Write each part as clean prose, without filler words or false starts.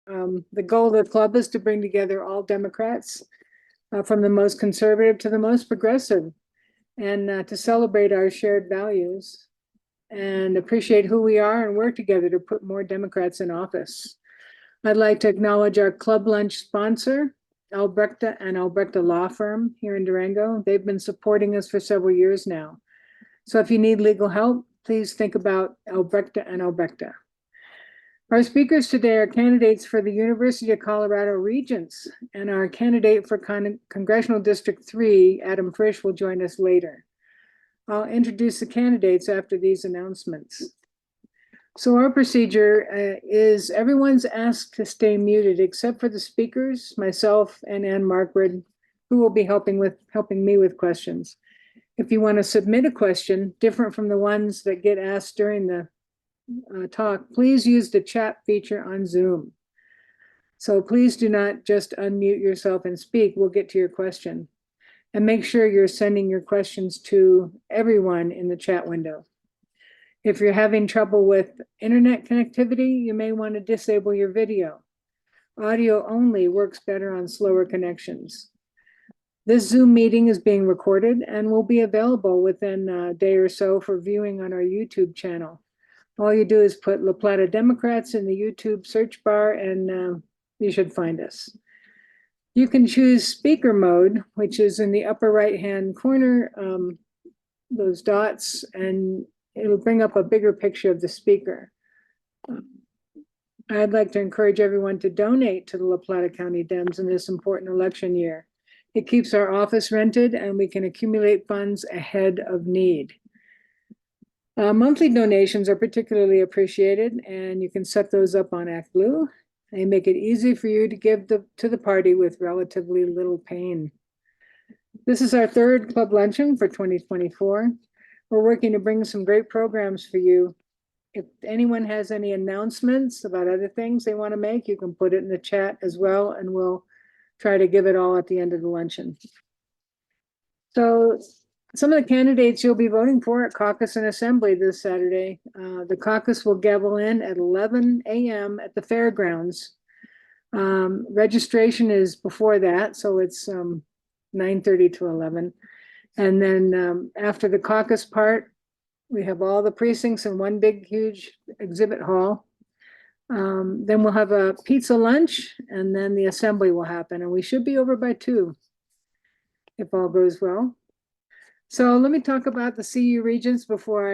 The goal of the club is to bring together all Democrats, from the most conservative to the most progressive, and to celebrate our shared values and appreciate who we are and work together to put more Democrats in office. I'd like to acknowledge our club lunch sponsor, Albrechta and Albrechta Law Firm here in Durango. They've been supporting us for several years now. So if you need legal help, please think about Albrechta and Albrechta. Our speakers today are candidates for the University of Colorado Regents, and our candidate for Congressional District 3, Adam Frisch, will join us later. I'll introduce the candidates after these announcements. So our procedure is everyone's asked to stay muted except for the speakers, myself, and Ann Markwood, who will be helping me with questions. If you want to submit a question different from the ones that get asked during the talk, please use the chat feature on Zoom. So please do not just unmute yourself and speak. We'll get to your question. And make sure you're sending your questions to everyone in the chat window. If you're having trouble with internet connectivity, you may want to disable your video. Audio only works better on slower connections. This Zoom meeting is being recorded and will be available within a day or so for viewing on our YouTube channel. All you do is put La Plata Democrats in the YouTube search bar and you should find us. You can choose speaker mode, which is in the upper right-hand corner, those dots, and it'll bring up a bigger picture of the speaker. I'd like to encourage everyone to donate to the La Plata County Dems in this important election year. It keeps our office rented and we can accumulate funds ahead of need. Monthly donations are particularly appreciated, and you can set those up on ActBlue. They make it easy for you to give to the party with relatively little pain. This is our third club luncheon for 2024. We're working to bring some great programs for you. If anyone has any announcements about other things they want to make, you can put it in the chat as well, and we'll try to give it all at the end of the luncheon. So some of the candidates you'll be voting for at caucus and assembly this Saturday. The caucus will gavel in at 11 a.m. at the fairgrounds. Registration is before that, so it's 9:30 to 11. And then after the caucus part, we have all the precincts in one big, huge exhibit hall. Then we'll have a pizza lunch, and then the assembly will happen. And we should be over by 2, if all goes well. So let me talk about the CU Regents before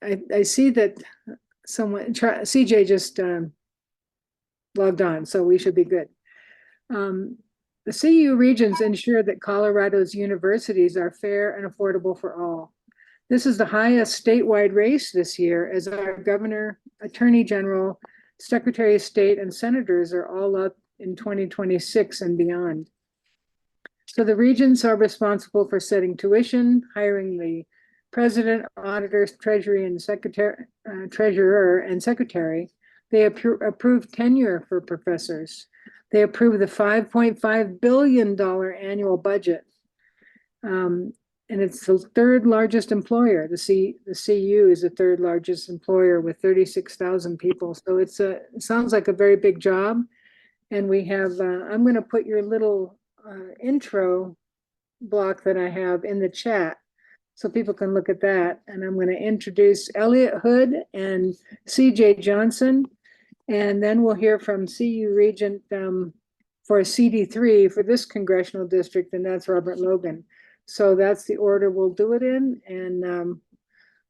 I see that CJ just logged on, so we should be good. The CU Regents ensure that Colorado's universities are fair and affordable for all. This is the highest statewide race this year, as our governor, attorney general, secretary of state, and senators are all up in 2026 and beyond. So the regents are responsible for setting tuition, hiring the president, auditors, treasurer, and secretary. They approve tenure for professors. They approve the $5.5 billion annual budget. And it's the third largest employer. The CU is the third largest employer with 36,000 people. So it sounds like a very big job. And we have, I'm going to put your little intro block that I have in the chat so people can look at that. And I'm going to introduce Elliot Hood and CJ Johnson. And then we'll hear from CU Regent for CD3 for this congressional district, and that's Robert Logan. So that's the order we'll do it in. And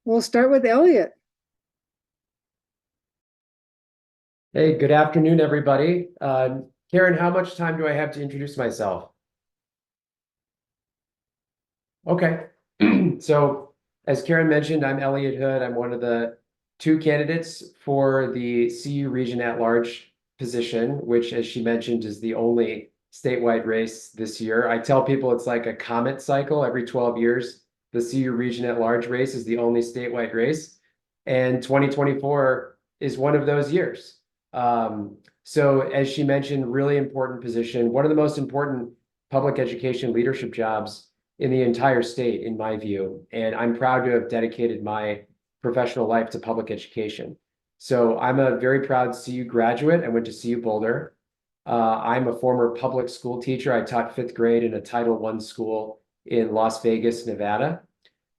we'll start with Elliot. Hey, good afternoon, everybody. Karen, how much time do I have to introduce myself? Okay. So as Karen mentioned, I'm Elliot Hood. I'm one of the 2 candidates for the CU Region at-large position, which, as she mentioned, is the only statewide race this year. I tell people it's like a comet cycle. Every 12 years, the CU Region at-large race is the only statewide race. And 2024 is one of those years. So as she mentioned, really important position, one of the most important public education leadership jobs in the entire state, in my view. And I'm proud to have dedicated my professional life to public education. So I'm a very proud CU graduate. I went to CU Boulder. I'm a former public school teacher. I taught fifth grade in a Title I school in Las Vegas, Nevada.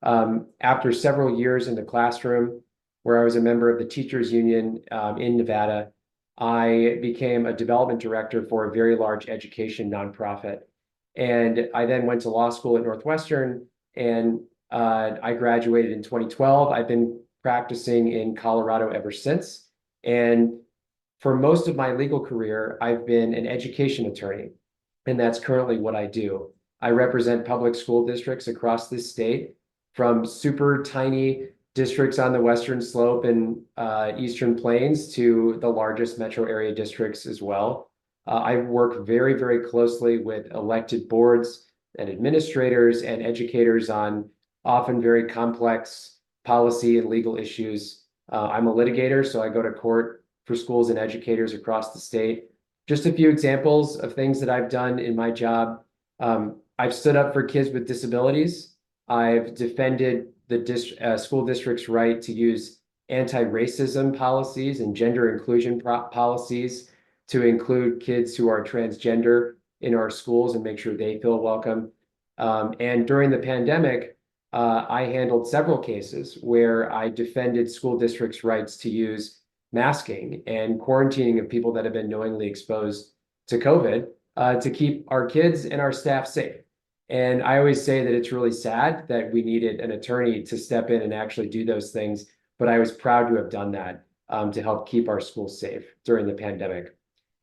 After several years in the classroom, where I was a member of the teachers union in Nevada, I became a development director for a very large education nonprofit. And I then went to law school at Northwestern, and I graduated in 2012. I've been practicing in Colorado ever since. And for most of my legal career, I've been an education attorney, and that's currently what I do. I represent public school districts across this state, from super tiny districts on the Western Slope and Eastern Plains to the largest metro area districts as well. I work very, very closely with elected boards and administrators and educators on often very complex policy and legal issues. I'm a litigator, so I go to court for schools and educators across the state. Just a few examples of things that I've done in my job. I've stood up for kids with disabilities. I've defended the school district's right to use anti-racism policies and gender inclusion policies to include kids who are transgender in our schools and make sure they feel welcome. And during the pandemic, I handled several cases where I defended school districts' rights to use masking and quarantining of people that have been knowingly exposed to COVID to keep our kids and our staff safe. And I always say that it's really sad that we needed an attorney to step in and actually do those things, but I was proud to have done that to help keep our schools safe during the pandemic.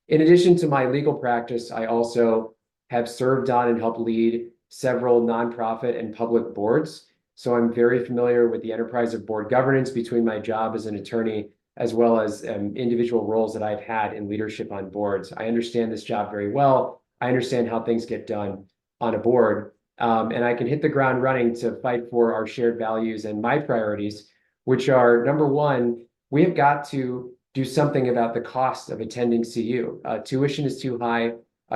In addition to my legal practice, I also have served on and helped lead several nonprofit and public boards. So I'm very familiar with the enterprise of board governance between my job as an attorney as well as individual roles that I've had in leadership on boards. I understand this job very well. I understand how things get done on a board, and I can hit the ground running to fight for our shared values and my priorities, which are, number one, we have got to do something about the cost of attending CU. Tuition is too high.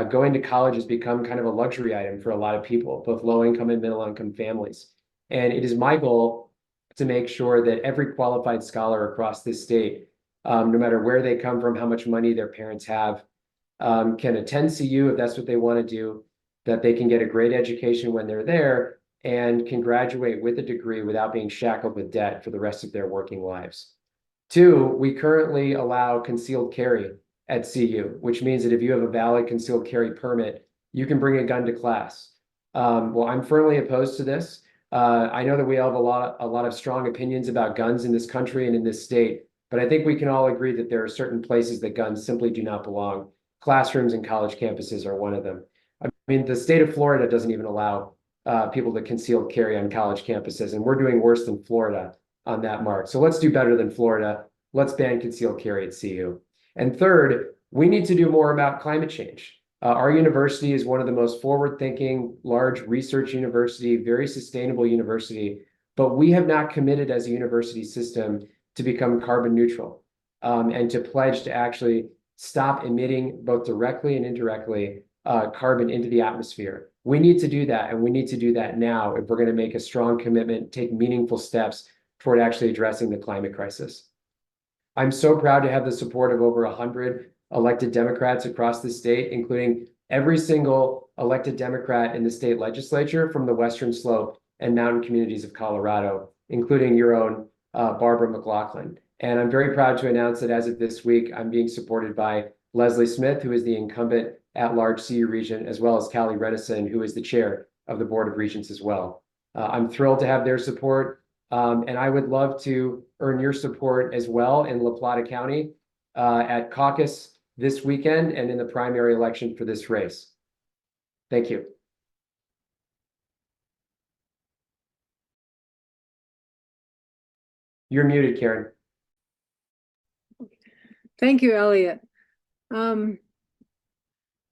Going to college has become kind of a luxury item for a lot of people, both low income and middle income families. And it is my goal to make sure that every qualified scholar across this state, no matter where they come from, how much money their parents have, can attend CU if that's what they want to do, that they can get a great education when they're there, and can graduate with a degree without being shackled with debt for the rest of their working lives. Two, we currently allow concealed carry at CU, which means that if you have a valid concealed carry permit, you can bring a gun to class. Well, I'm firmly opposed to this. I know that we have a lot of strong opinions about guns in this country and in this state, but I think we can all agree that there are certain places that guns simply do not belong. Classrooms and college campuses are one of them. I mean, the state of Florida doesn't even allow people to conceal carry on college campuses, and we're doing worse than Florida on that mark. So let's do better than Florida. Let's ban concealed carry at CU. And third, we need to do more about climate change. Our university is one of the most forward-thinking, large research university, very sustainable university, but we have not committed as a university system to become carbon neutral and to pledge to actually stop emitting both directly and indirectly carbon into the atmosphere. We need to do that, and we need to do that now if we're going to make a strong commitment, take meaningful steps toward actually addressing the climate crisis. I'm so proud to have the support of over 100 elected Democrats across the state, including every single elected Democrat in the state legislature from the Western Slope and mountain communities of Colorado, including your own Barbara McLaughlin. And I'm very proud to announce that as of this week, I'm being supported by Leslie Smith, who is the incumbent at-large CU Regent, as well as Callie Redison, who is the chair of the Board of Regents as well. I'm thrilled to have their support, and I would love to earn your support as well in La Plata County at caucus this weekend and in the primary election for this race. Thank you. You're muted, Karen. Thank you, Elliot.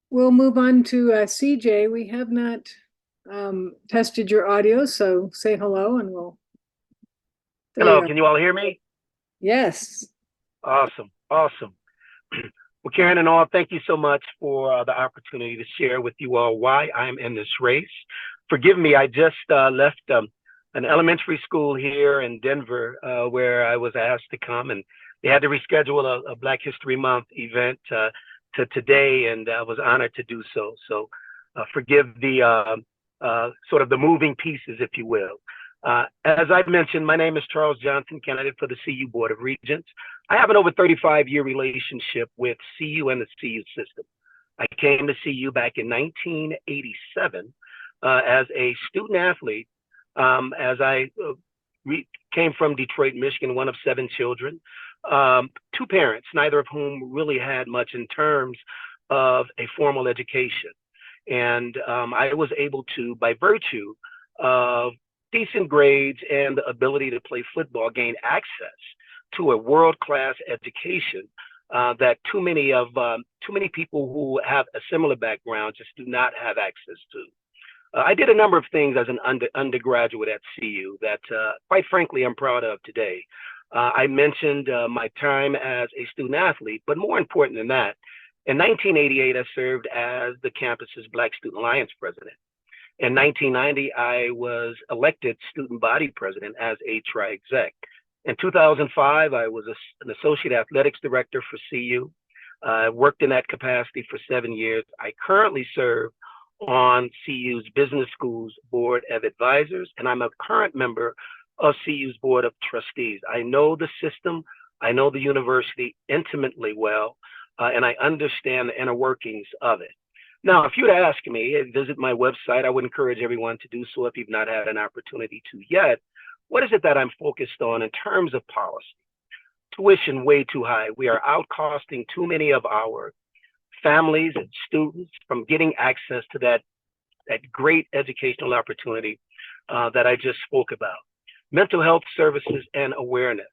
We'll move on to CJ. We have not tested your audio, so say hello and we'll. Hello, can you all hear me? Yes. Awesome, awesome. Well, Karen and all, thank you so much for the opportunity to share with you all why I'm in this race. Forgive me, I just left an elementary school here in Denver where I was asked to come, and they had to reschedule a Black History Month event to today, and I was honored to do so. So forgive the sort of the moving pieces, if you will. As I've mentioned, my name is Charles Johnson, candidate for the CU Board of Regents. I have an over 35-year relationship with CU and the CU system. I came to CU back in 1987 as a student athlete, as I came from Detroit, Michigan, one of 7 children, 2 parents, neither of whom really had much in terms of a formal education. And I was able to, by virtue of decent grades and the ability to play football, gain access to a world-class education that too many people who have a similar background just do not have access to. I did a number of things as an undergraduate at CU that, quite frankly, I'm proud of today. I mentioned my time as a student athlete, but more important than that, in 1988, I served as the campus's Black Student Alliance president. In 1990, I was elected student body president as a tri-exec. In 2005, I was an associate athletics director for CU. I worked in that capacity for 7 years. I currently serve on CU's Business Schools Board of Advisors, and I'm a current member of CU's Board of Trustees. I know the system, I know the university intimately well, and I understand the inner workings of it. Now, if you'd ask me, visit my website, I would encourage everyone to do so if you've not had an opportunity to yet. What is it that I'm focused on in terms of policy? Tuition way too high. We are outcosting too many of our families and students from getting access to that great educational opportunity that I just spoke about. Mental health services and awareness.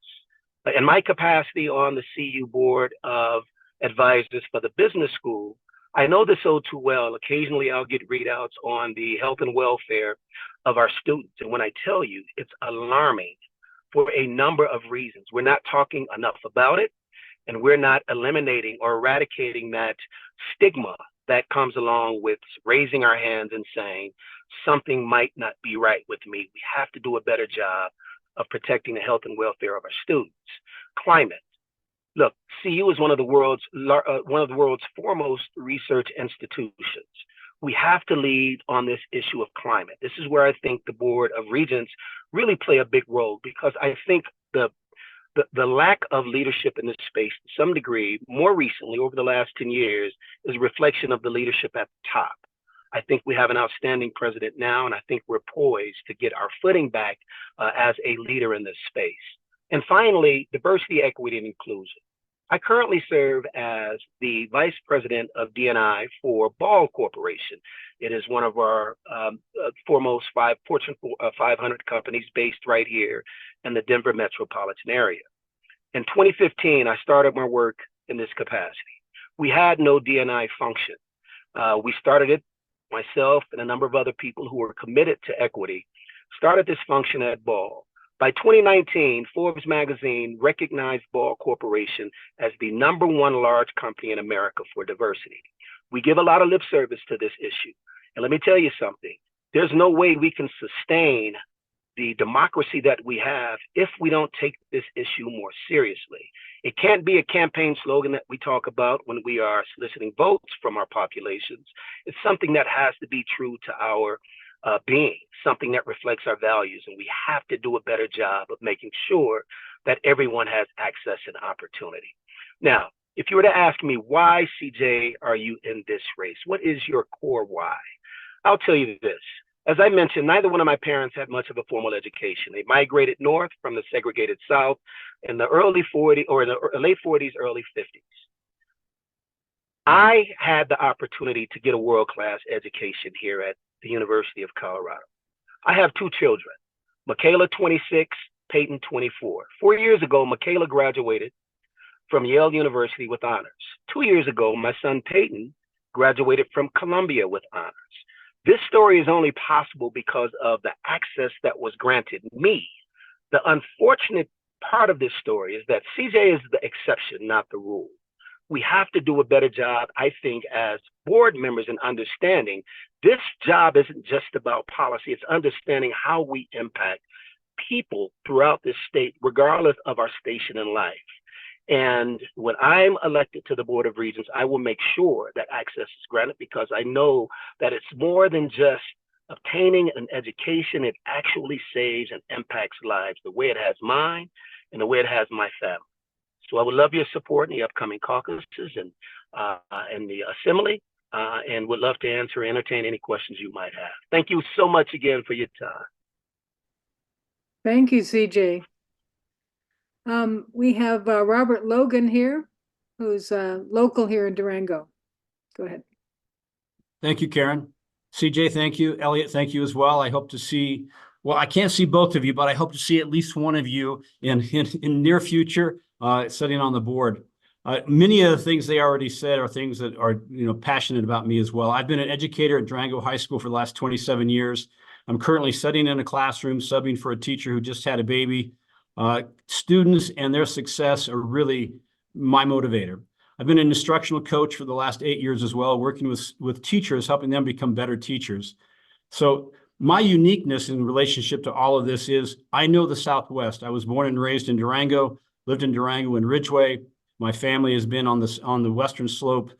In my capacity on the CU Board of Advisors for the business school, I know this so too well. Occasionally I'll get readouts on the health and welfare of our students. And when I tell you, it's alarming for a number of reasons. We're not talking enough about it, and we're not eliminating or eradicating that stigma that comes along with raising our hands and saying, something might not be right with me. We have to do a better job of protecting the health and welfare of our students. Climate. Look, CU is one of the world's foremost research institutions. We have to lead on this issue of climate. This is where I think the Board of Regents really play a big role, because I think the lack of leadership in this space, to some degree, more recently, over the last 10 years, is a reflection of the leadership at the top. I think we have an outstanding president now, and I think we're poised to get our footing back as a leader in this space. And finally, diversity, equity, and inclusion. I currently serve as the vice president of D&I for Ball Corporation. It is one of our foremost Fortune 500 companies based right here in the Denver metropolitan area. In 2015, I started my work in this capacity. We had no D&I function. We started it, myself and a number of other people who were committed to equity, started this function at Ball. By 2019, Forbes magazine recognized Ball Corporation as the #1 large company in America for diversity. We give a lot of lip service to this issue. And let me tell you something, there's no way we can sustain the democracy that we have if we don't take this issue more seriously. It can't be a campaign slogan that we talk about when we are soliciting votes from our populations. It's something that has to be true to our being, something that reflects our values. And we have to do a better job of making sure that everyone has access and opportunity. Now, if you were to ask me, why, CJ, are you in this race? What is your core why? I'll tell you this. As I mentioned, neither one of my parents had much of a formal education. They migrated north from the segregated South in the late 40s, early 50s. I had the opportunity to get a world-class education here at the University of Colorado. I have 2 children, Michaela, 26, Peyton, 24. 4 years ago, Michaela graduated from Yale University with honors. 2 years ago, my son Peyton graduated from Columbia with honors. This story is only possible because of the access that was granted me. The unfortunate part of this story is that CJ is the exception, not the rule. we have to do a better job, I think, as board members in understanding this job isn't just about policy. It's understanding how we impact people throughout this state, regardless of our station in life. And when I'm elected to the Board of Regents, I will make sure that access is granted, because I know that it's more than just obtaining an education. It actually saves and impacts lives the way it has mine and the way it has my family. So I would love your support in the upcoming caucuses and the assembly, and would love to entertain any questions you might have. Thank you so much again for your time. Thank you, CJ. We have Robert Logan here, who's local here in Durango. Go ahead. Thank you, Karen. CJ, thank you. Elliot, thank you as well. I hope to see, well, I can't see both of you, but I hope to see at least one of you in near future sitting on the board. Many of the things they already said are things that are, passionate about me as well. I've been an educator at Durango High School for the last 27 years. I'm currently sitting in a classroom, subbing for a teacher who just had a baby. Students and their success are really my motivator. I've been an instructional coach for the last 8 years as well, working with teachers, helping them become better teachers. So my uniqueness in relationship to all of this is I know the Southwest. I was born and raised in Durango, lived in Durango and Ridgeway. My family has been on the Western Slope,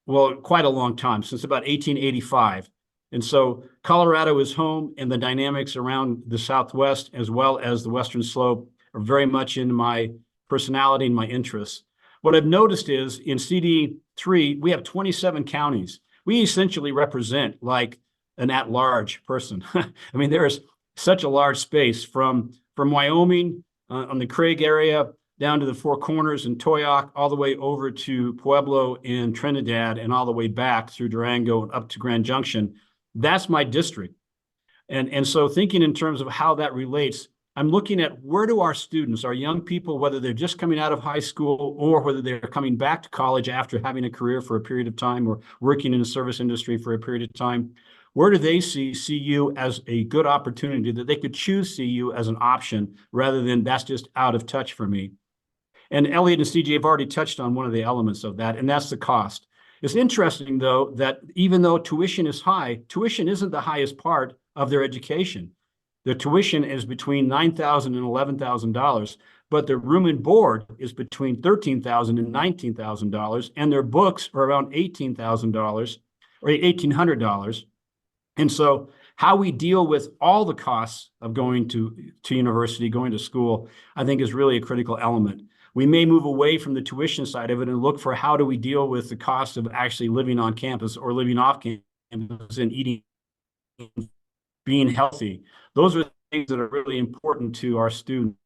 well, quite a long time, since about 1885. And so Colorado is home, and the dynamics around the Southwest as well as the Western Slope are very much in my personality and my interests. What I've noticed is in CD3, we have 27 counties. We essentially represent like an at-large person. I mean, there is such a large space from Wyoming on the Craig area down to the Four Corners and Toyoak, all the way over to Pueblo and Trinidad, and all the way back through Durango and up to Grand Junction. That's my district. And so thinking in terms of how that relates, I'm looking at where do our students, our young people, whether they're just coming out of high school or whether they're coming back to college after having a career for a period of time or working in the service industry for a period of time, where do they see CU as a good opportunity that they could choose CU as an option rather than that's just out of touch for me? And Elliot and CJ have already touched on one of the elements of that, and that's the cost. It's interesting, though, that even though tuition is high, tuition isn't the highest part of their education. The tuition is between $9,000 and $11,000, but their room and board is between $13,000 and $19,000, and their books are around $18,000 or $1,800. And so how we deal with all the costs of going to university, going to school, I think is really a critical element. We may move away from the tuition side of it and look for how do we deal with the cost of actually living on campus or living off campus and eating, being healthy. Those are things that are really important to our students.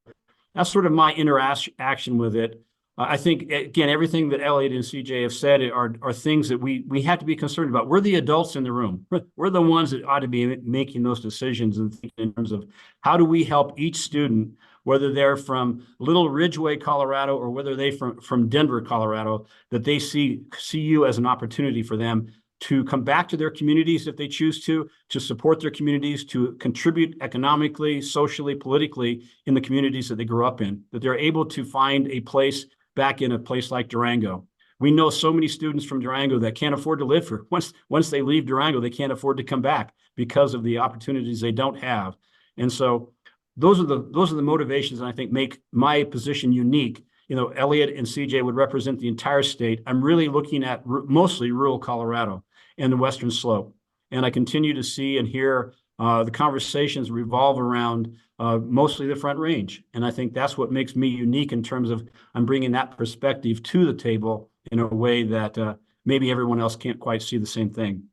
That's sort of my interaction with it. I think, again, everything that Elliot and CJ have said are things that we have to be concerned about. We're the adults in the room. We're the ones that ought to be making those decisions and thinking in terms of how do we help each student, whether they're from Little Ridgeway, Colorado, or whether they're from Denver, Colorado, that they see CU as an opportunity for them to come back to their communities if they choose to support their communities, to contribute economically, socially, politically in the communities that they grew up in, that they're able to find a place back in a place like Durango. We know so many students from Durango that can't afford to live for, once they leave Durango, they can't afford to come back because of the opportunities they don't have. And so those are the motivations that I think make my position unique. Elliot and CJ would represent the entire state. I'm really looking at mostly rural Colorado and the Western Slope. And I continue to see and hear the conversations revolve around mostly the Front Range. And I think that's what makes me unique in terms of I'm bringing that perspective to the table in a way that maybe everyone else can't quite see the same thing.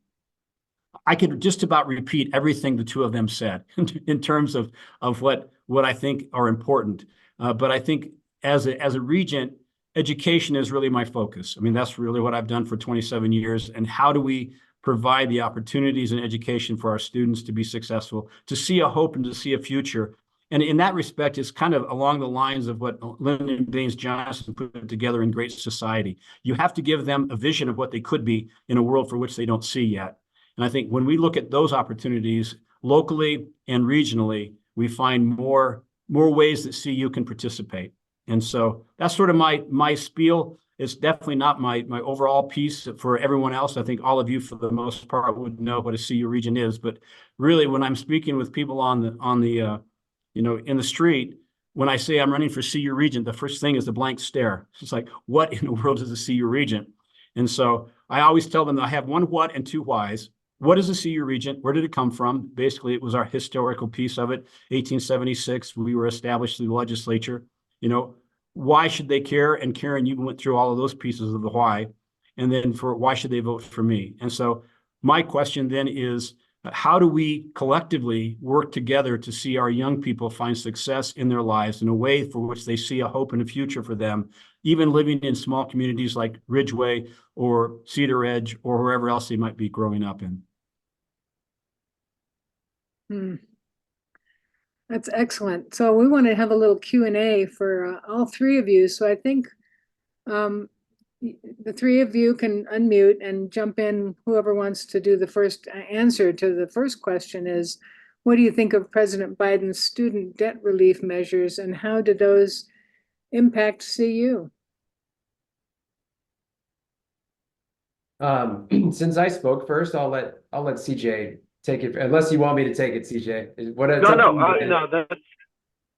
I could just about repeat everything the two of them said in terms of what I think are important. But I think as a regent, education is really my focus. I mean, that's really what I've done for 27 years. And how do we provide the opportunities in education for our students to be successful, to see a hope and to see a future? And in that respect, it's kind of along the lines of what Lyndon Baines Johnson put together in Great Society. You have to give them a vision of what they could be in a world for which they don't see yet. And I think when we look at those opportunities locally and regionally, we find more ways that CU can participate. And so that's sort of my spiel. It's definitely not my overall piece for everyone else. I think all of you, for the most part, would know what a CU region is. But really, when I'm speaking with people on the in the street, when I say I'm running for CU Regent, the first thing is the blank stare. It's like, what in the world is a CU Regent? And so I always tell them that I have one what and two whys. What is a CU Regent? Where did it come from? Basically, it was our historical piece of it. 1876, we were established through the legislature. Why should they care? And Karen, you went through all of those pieces of the why. And then for why should they vote for me? And so my question then is, how do we collectively work together to see our young people find success in their lives in a way for which they see a hope and a future for them, even living in small communities like Ridgeway or Cedar Edge or wherever else they might be growing up in? That's excellent. So we want to have a little Q&A for all three of you. So I think the three of you can unmute and jump in. Whoever wants to do the first answer to the first question is, what do you think of President Biden's student debt relief measures, and how do those impact CU? Since I spoke first, I'll let CJ take it, unless you want me to take it, CJ.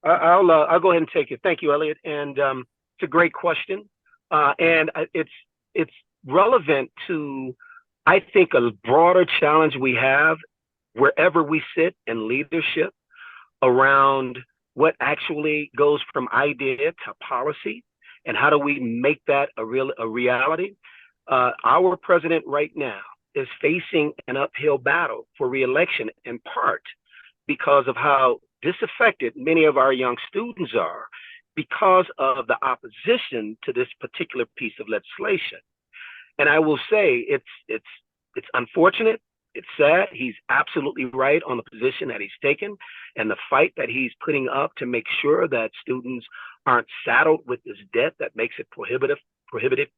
I'll go ahead and take it. Thank you, Elliot. And it's a great question. And it's relevant to, I think, a broader challenge we have wherever we sit in leadership around what actually goes from idea to policy, and how do we make that a reality. Our president right now is facing an uphill battle for re-election, in part because of how disaffected many of our young students are because of the opposition to this particular piece of legislation. And I will say it's unfortunate. It's sad. He's absolutely right on the position that he's taken and the fight that he's putting up to make sure that students aren't saddled with this debt that makes it prohibitive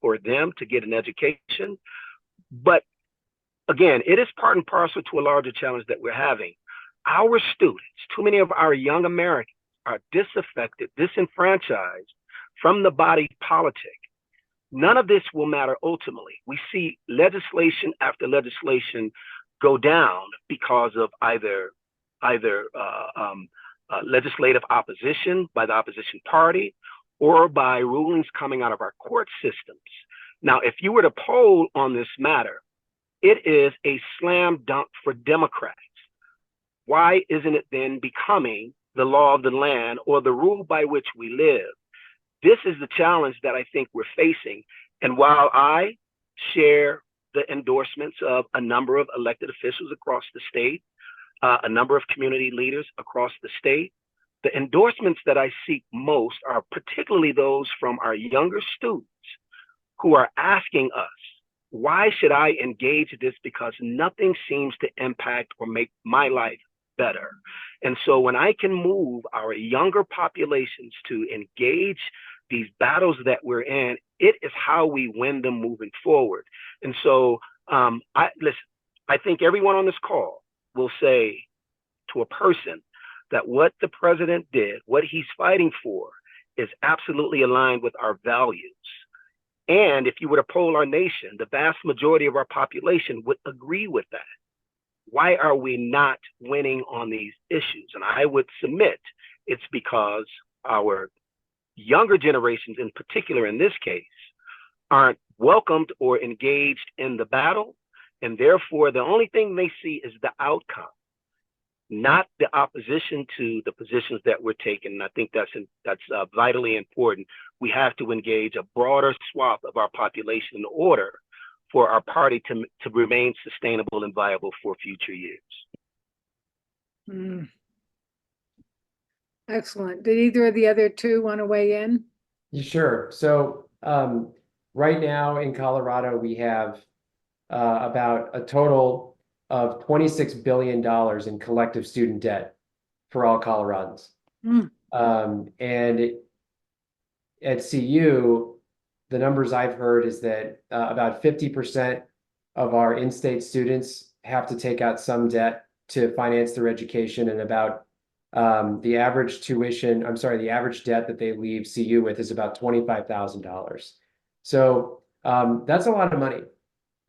for them to get an education. But again, it is part and parcel to a larger challenge that we're having. Our students, too many of our young Americans, are disaffected, disenfranchised from the body politic. None of this will matter ultimately. We see legislation after legislation go down because of either legislative opposition by the opposition party or by rulings coming out of our court systems. Now, if you were to poll on this matter, it is a slam dunk for Democrats. Why isn't it then becoming the law of the land or the rule by which we live? This is the challenge that I think we're facing. And while I share the endorsements of a number of elected officials across the state, a number of community leaders across the state, the endorsements that I seek most are particularly those from our younger students who are asking us, why should I engage this? Because nothing seems to impact or make my life better. And so when I can move our younger populations to engage these battles that we're in, it is how we win them moving forward. And so I think everyone on this call will say to a person that what the president did, what he's fighting for, is absolutely aligned with our values. And if you were to poll our nation, the vast majority of our population would agree with that. Why are we not winning on these issues? And I would submit it's because our younger generations, in particular in this case, aren't welcomed or engaged in the battle. And therefore, the only thing they see is the outcome, not the opposition to the positions that we're taking. And I think that's vitally important. We have to engage a broader swath of our population in order for our party to remain sustainable and viable for future years. Excellent. Did either of the other two want to weigh in? Sure. So right now in Colorado, we have about a total of $26 billion in collective student debt for all Coloradans. And at CU, the numbers I've heard is that about 50% of our in-state students have to take out some debt to finance their education, and about the average the average debt that they leave CU with is about $25,000. So that's a lot of money.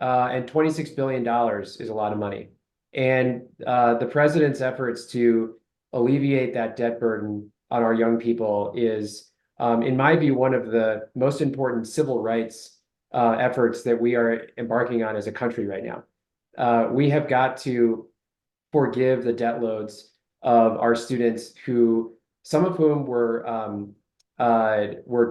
And $26 billion is a lot of money. And the president's efforts to alleviate that debt burden on our young people is, in my view, one of the most important civil rights efforts that we are embarking on as a country right now. We have got to forgive the debt loads of our students who, some of whom were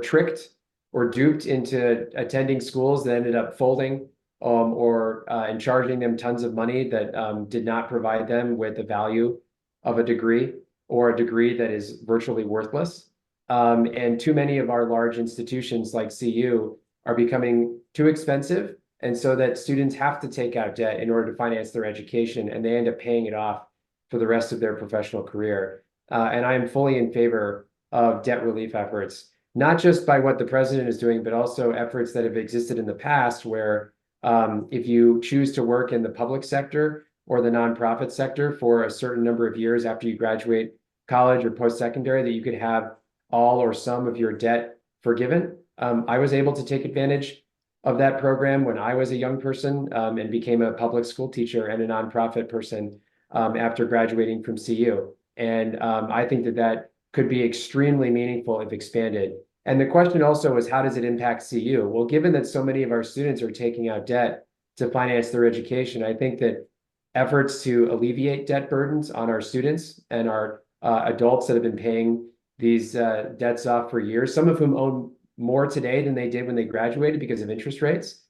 tricked or duped into attending schools that ended up folding and charging them tons of money that did not provide them with the value of a degree, or a degree that is virtually worthless. And too many of our large institutions like CU are becoming too expensive, and so that students have to take out debt in order to finance their education, and they end up paying it off for the rest of their professional career. And I am fully in favor of debt relief efforts, not just by what the president is doing, but also efforts that have existed in the past where if you choose to work in the public sector or the nonprofit sector for a certain number of years after you graduate college or post-secondary, that you could have all or some of your debt forgiven. I was able to take advantage of that program when I was a young person and became a public school teacher and a nonprofit person after graduating from CU. And I think that could be extremely meaningful if expanded. And the question also is, how does it impact CU? Well, given that so many of our students are taking out debt to finance their education, I think that efforts to alleviate debt burdens on our students and our adults that have been paying these debts off for years, some of whom own more today than they did when they graduated because of interest rates,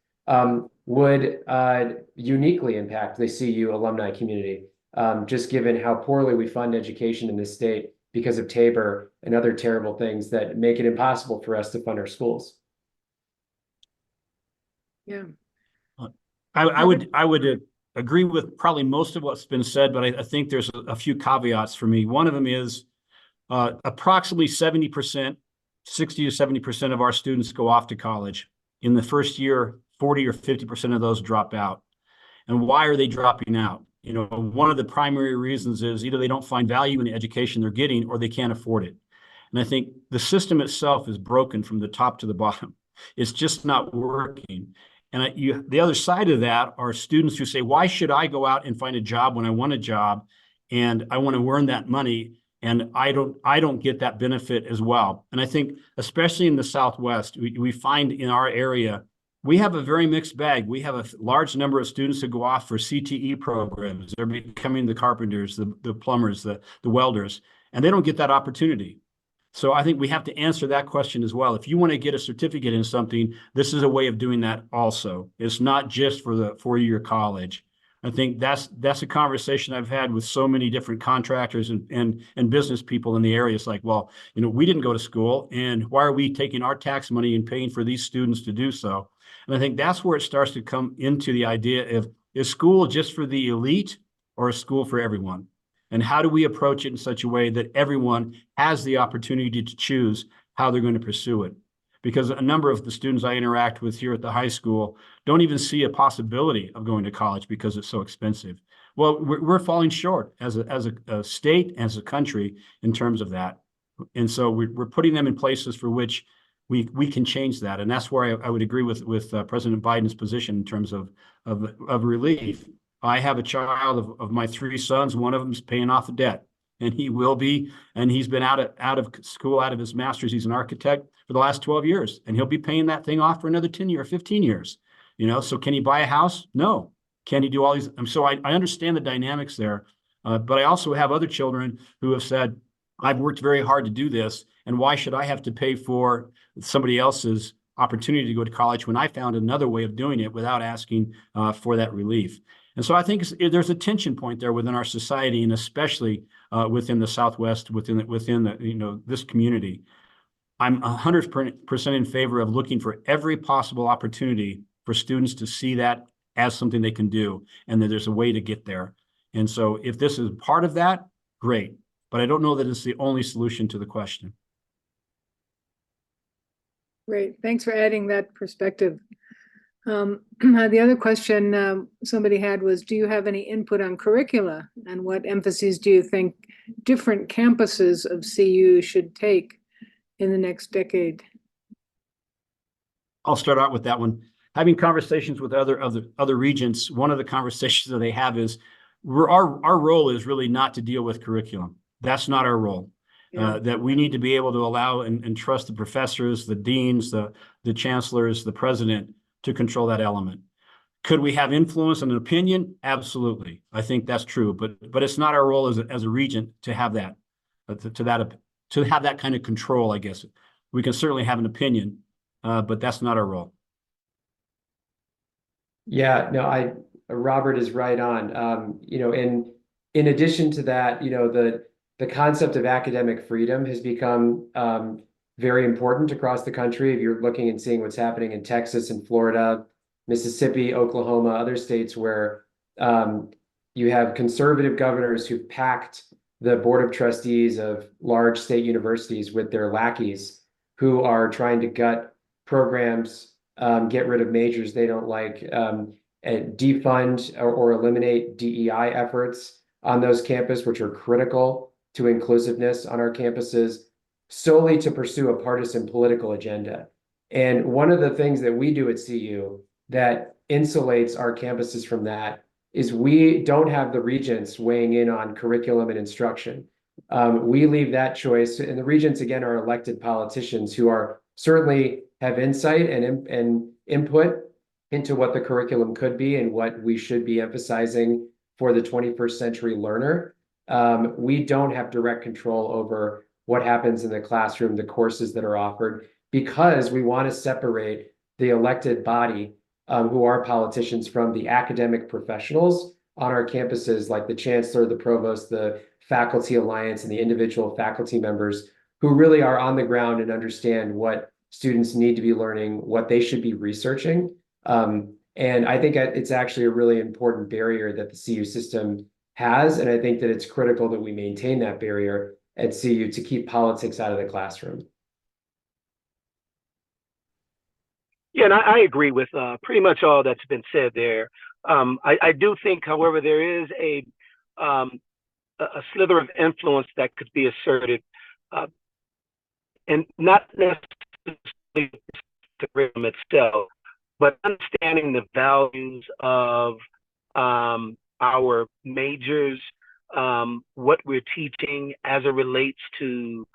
would uniquely impact the CU alumni community, just given how poorly we fund education in this state because of Tabor and other terrible things that make it impossible for us to fund our schools. Yeah. I would agree with probably most of what's been said, but I think there's a few caveats for me. One of them is approximately 70%, 60 to 70% of our students go off to college. In the first year, 40 or 50% of those drop out. And why are they dropping out? You know, one of the primary reasons is either they don't find value in the education they're getting or they can't afford it. And I think the system itself is broken from the top to the bottom. It's just not working. And the other side of that are students who say, why should I go out and find a job when I want a job and I want to earn that money, and I don't get that benefit as well? And I think especially in the Southwest, we find in our area, we have a very mixed bag. We have a large number of students who go off for CTE programs. They're becoming the carpenters, the plumbers, the welders, and they don't get that opportunity. So I think we have to answer that question as well. If you want to get a certificate in something, this is a way of doing that also. It's not just for the four-year college. I think that's a conversation I've had with so many different contractors and business people in the area. It's like, well, you know, we didn't go to school, and why are we taking our tax money and paying for these students to do so? And I think that's where it starts to come into the idea of, is school just for the elite or a school for everyone? And how do we approach it in such a way that everyone has the opportunity to choose how they're going to pursue it? Because a number of the students I interact with here at the high school don't even see a possibility of going to college because it's so expensive. Well, we're falling short as a state, as a country, in terms of that. And so we're putting them in places for which we can change that. And that's where I would agree with President Biden's position in terms of relief. I have a child of my three sons. One of them is paying off the debt, and he will be, and he's been out of school, out of his master's. He's an architect for the last 12 years, and he'll be paying that thing off for another 10 years or 15 years. You know, so can he buy a house? No. Can he do all these? So I understand the dynamics there, but I also have other children who have said, I've worked very hard to do this, and why should I have to pay for somebody else's opportunity to go to college when I found another way of doing it without asking for that relief? And so I think there's a tension point there within our society, and especially within the Southwest, within the, this community. I'm 100% in favor of looking for every possible opportunity for students to see that as something they can do, and that there's a way to get there. And so if this is part of that, great. But I don't know that it's the only solution to the question. Great. Thanks for adding that perspective. The other question somebody had was, do you have any input on curricula, and what emphases do you think different campuses of CU should take in the next decade? I'll start out with that one. Having conversations with other regents, one of the conversations that they have is our role is really not to deal with curriculum. That's not our role. Yeah. That we need to be able to allow and trust the professors, the deans, the chancellors, the president to control that element. Could we have influence and an opinion? Absolutely. I think that's true, but it's not our role as a regent to have that, to have that kind of control, I guess. We can certainly have an opinion, but that's not our role. Yeah, no, Robert is right on. You know, in addition to that, you know, the concept of academic freedom has become very important across the country. If you're looking and seeing what's happening in Texas and Florida, Mississippi, Oklahoma, other states where you have conservative governors who've packed the board of trustees of large state universities with their lackeys who are trying to gut programs, get rid of majors they don't like, defund or eliminate DEI efforts on those campuses, which are critical to inclusiveness on our campuses, solely to pursue a partisan political agenda. And one of the things that we do at CU that insulates our campuses from that is we don't have the regents weighing in on curriculum and instruction. We leave that choice, and the regents, again, are elected politicians who are certainly have insight and input into what the curriculum could be and what we should be emphasizing for the 21st century learner. We don't have direct control over what happens in the classroom, the courses that are offered, because we want to separate the elected body, who are politicians, from the academic professionals on our campuses, like the chancellor, the provost, the faculty alliance, and the individual faculty members who really are on the ground and understand what students need to be learning, what they should be researching. And I think it's actually a really important barrier that the CU system has. And I think that it's critical that we maintain that barrier at CU to keep politics out of the classroom. Yeah, and I agree with pretty much all that's been said there. I do think, however, there is a slither of influence that could be asserted, and not necessarily the curriculum itself, but understanding the values of our majors, what we're teaching as it relates to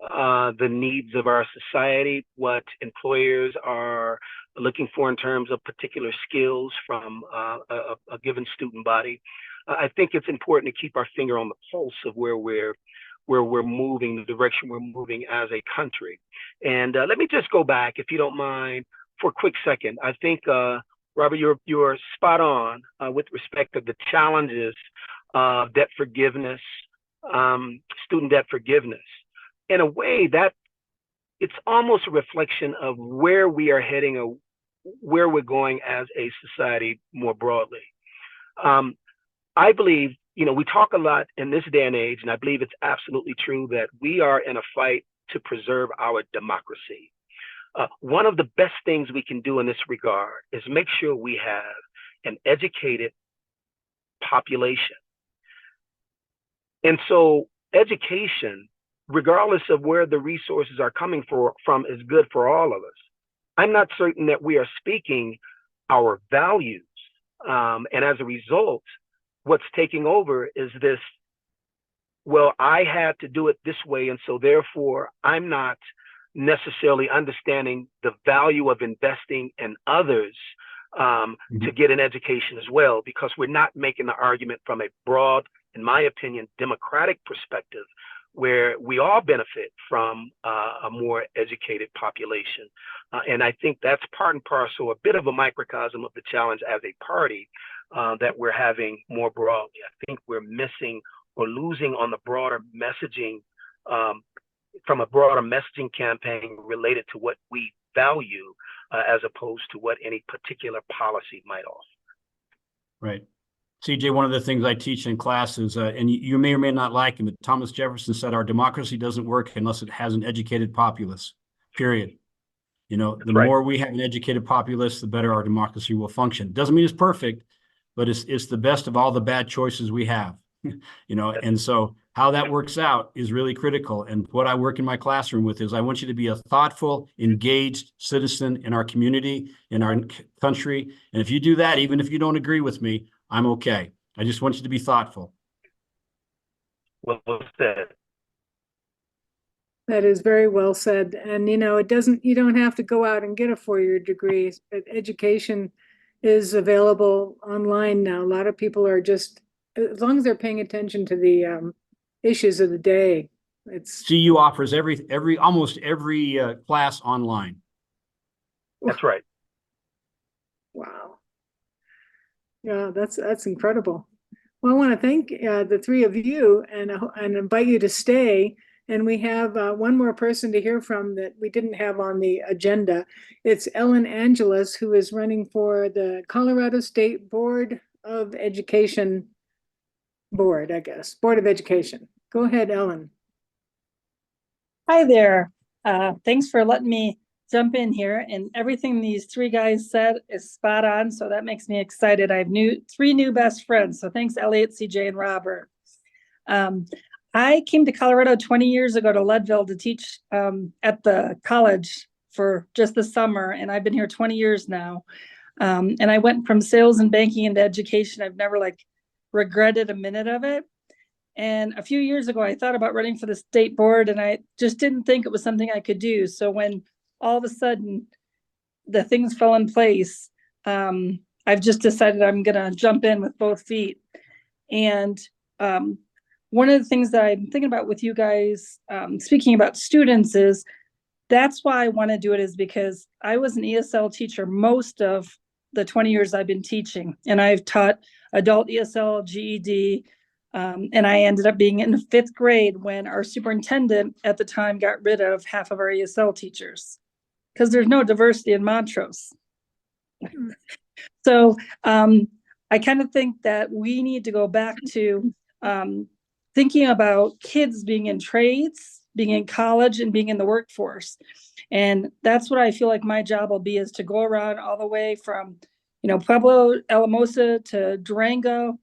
the needs of our society, what employers are looking for in terms of particular skills from a given student body. I think it's important to keep our finger on the pulse of where we're moving, the direction we're moving as a country. And let me just go back, if you don't mind, for a quick second. I think, Robert, you're spot on with respect to the challenges of debt forgiveness, student debt forgiveness. In a way, that it's almost a reflection of where we are heading or where we're going as a society more broadly. I believe, you know, we talk a lot in this day and age, and I believe it's absolutely true that we are in a fight to preserve our democracy. One of the best things we can do in this regard is make sure we have an educated population. And so education, regardless of where the resources are coming from, is good for all of us. I'm not certain that we are speaking our values. And as a result, what's taking over is this, well, I had to do it this way, and so therefore I'm not necessarily understanding the value of investing in others to get an education as well, because we're not making the argument from a broad, in my opinion, democratic perspective, where we all benefit from a more educated population. And I think that's part and parcel, a bit of a microcosm of the challenge as a party that we're having more broadly. I think we're missing or losing on the broader messaging, from a broader messaging campaign related to what we value as opposed to what any particular policy might offer. Right. CJ, one of the things I teach in class is, and you may or may not like him, but Thomas Jefferson said our democracy doesn't work unless it has an educated populace, period. You know, the more we have an educated populace, the better our democracy will function. Doesn't mean it's perfect, but it's the best of all the bad choices we have. and so how that works out is really critical. And what I work in my classroom with is I want you to be a thoughtful, engaged citizen in our community, in our country. And if you do that, even if you don't agree with me, I'm okay. I just want you to be thoughtful. Well said. That is very well said. And you don't have to go out and get a 4-year degree, but education is available online now. A lot of people are just, as long as they're paying attention to the issues of the day, it's. CU offers almost every class online. That's right. Wow. Yeah, that's incredible. Well, I want to thank the three of you and invite you to stay. And we have one more person to hear from that we didn't have on the agenda. It's Ellen Angeles, who is running for the Colorado State Board of Education Board, I guess, Board of Education. Go ahead, Ellen. Hi there. Thanks for letting me jump in here. And everything these three guys said is spot on. So that makes me excited. I have three new best friends. So thanks, Elliot, CJ, and Robert. I came to Colorado 20 years ago to Leadville to teach at the college for just the summer. And I've been here 20 years now. And I went from sales and banking into education. I've never regretted a minute of it. And a few years ago, I thought about running for the state board, and I just didn't think it was something I could do. So when all of a sudden the things fell in place, I've just decided I'm going to jump in with both feet. And one of the things that I'm thinking about with you guys, speaking about students, is that's why I want to do it, is because I was an ESL teacher most of the 20 years I've been teaching, and I've taught adult ESL, GED, and I ended up being in 5th grade when our superintendent at the time got rid of half of our ESL teachers because there's no diversity in Montrose. So I kind of think that we need to go back to thinking about kids being in trades, being in college, and being in the workforce. And that's what I feel like my job will be, is to go around all the way from, Pueblo, Alamosa to Durango,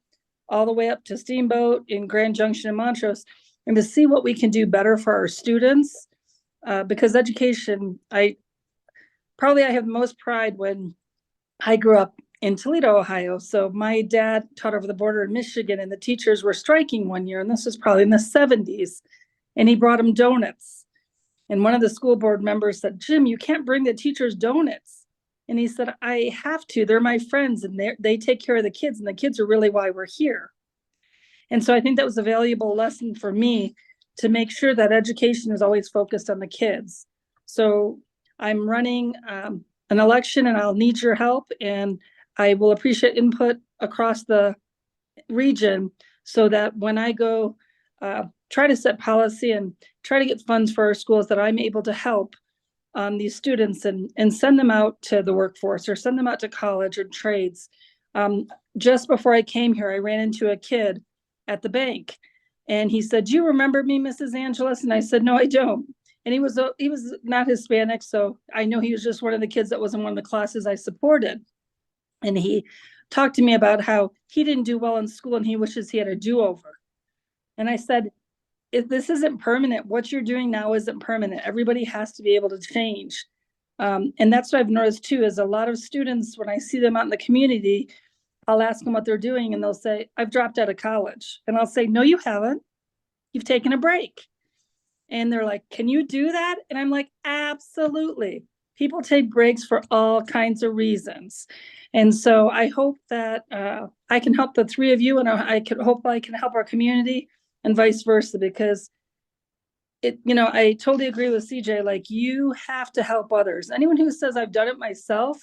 all the way up to Steamboat in Grand Junction and Montrose, and to see what we can do better for our students. Because education, I have the most pride when I grew up in Toledo, Ohio. So my dad taught over the border in Michigan, and the teachers were striking one year, and this was probably in the 70s, and he brought them donuts. And one of the school board members said, "Jim, you can't bring the teachers donuts." And he said, "I have to. They're my friends, and they take care of the kids, and the kids are really why we're here." And so I think that was a valuable lesson for me, to make sure that education is always focused on the kids. So I'm running an election, and I'll need your help, and I will appreciate input across the region, so that when I go try to set policy and try to get funds for our schools, that I'm able to help these students and send them out to the workforce, or send them out to college or trades. Just before I came here, I ran into a kid at the bank, and he said, "Do you remember me, Mrs. Angeles?" And I said, "No, I don't." And he was not Hispanic, so I know he was just one of the kids that was in one of the classes I supported. And he talked to me about how he didn't do well in school and he wishes he had a do-over. And I said, "If this isn't permanent, what you're doing now isn't permanent. Everybody has to be able to change." And that's what I've noticed too, is a lot of students, when I see them out in the community, I'll ask them what they're doing, and they'll say, "I've dropped out of college." And I'll say, "No, you haven't. You've taken a break." And they're like, "Can you do that?" And I'm like, "Absolutely. People take breaks for all kinds of reasons." And so I hope that I can help the three of you, and I hope I can help our community, and vice versa, because I totally agree with CJ. You have to help others. Anyone who says I've done it myself,